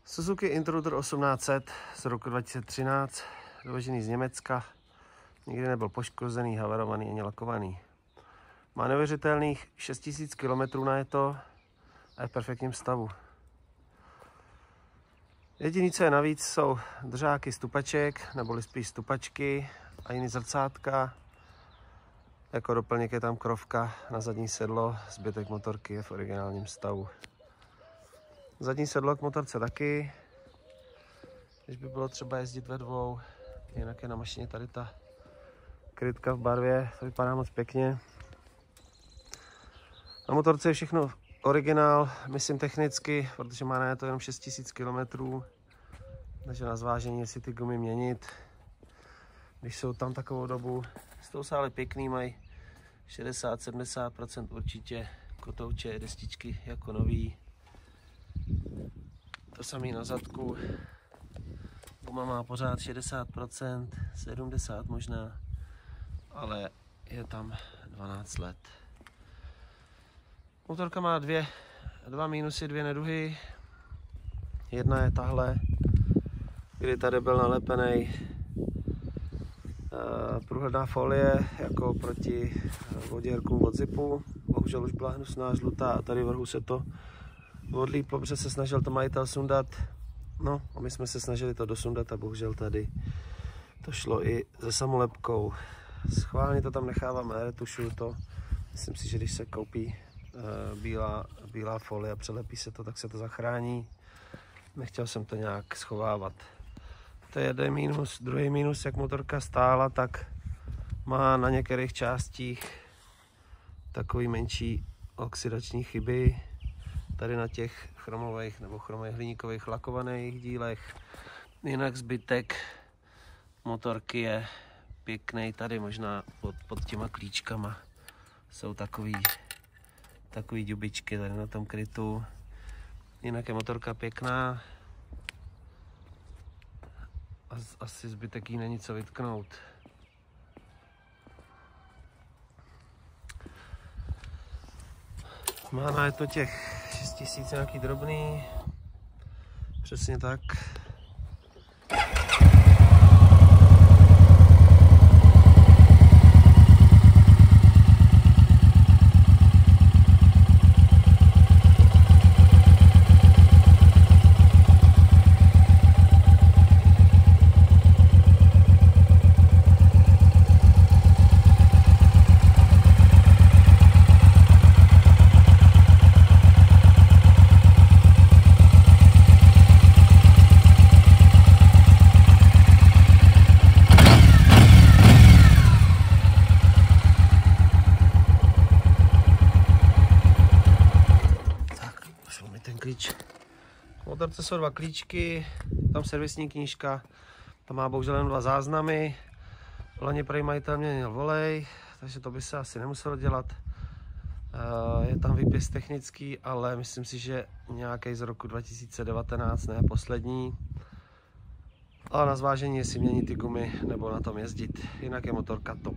Suzuki Intruder 1800 z roku 2013, dovežený z Německa, nikdy nebyl poškozený, havarovaný ani lakovaný. Má neuvěřitelných 6000 km najeto a je v perfektním stavu. Jediné, co je navíc, jsou držáky stupaček, neboli spíš stupačky a jiný zrcátka. Jako doplněk je tam krovka na zadní sedlo, zbytek motorky je v originálním stavu. Zadní sedlo k motorce taky, když by bylo třeba jezdit ve dvou, jinak je na mašině tady ta krytka v barvě, to vypadá moc pěkně. Na motorce je všechno originál, myslím technicky, protože má na to jenom 6000 km, takže na zvážení, jestli ty gumy měnit, když jsou tam takovou dobu. Jsou se ale pěkný, mají 60-70% určitě, kotouče, destičky jako nový. To samé na zadku, guma má pořád 60%, 70% možná, ale je tam 12 let. Motorka má dva mínusy, dvě neduhy. Jedna je tahle, kdy tady byl nalepený průhledná folie jako proti voděrkům od zipu. Bohužel už byla hnusná, žlutá a tady vrhu se to odlíplo, protože se snažil to majitel sundat. No a my jsme se snažili to dosundat a bohužel tady to šlo i se samolepkou. Schválně to tam necháváme, neretušuju to. Myslím si, že když se koupí bílá folie a přelepí se to, tak se to zachrání. Nechtěl jsem to nějak schovávat. To je jeden mínus. Druhý mínus, jak motorka stála, tak má na některých částích takový menší oxidační chyby. Tady na těch chromových nebo chromových hliníkových lakovaných dílech. Jinak zbytek motorky je pěkný. Tady možná pod těma klíčkama jsou takový ďubičky tady na tom krytu. Jinak je motorka pěkná. Asi zbytek jí není co vytknout. Má na to těch 6000 nějaký drobný. Přesně tak. V motorce jsou dva klíčky, tam servisní knížka, tam má bohužel jen 2 záznamy. Loni prý majitel měnil volej, takže to by se asi nemuselo dělat. Je tam výpis technický, ale myslím si, že nějaký z roku 2019, ne poslední. Ale na zvážení, jestli měnit ty gumy nebo na tom jezdit, jinak je motorka top.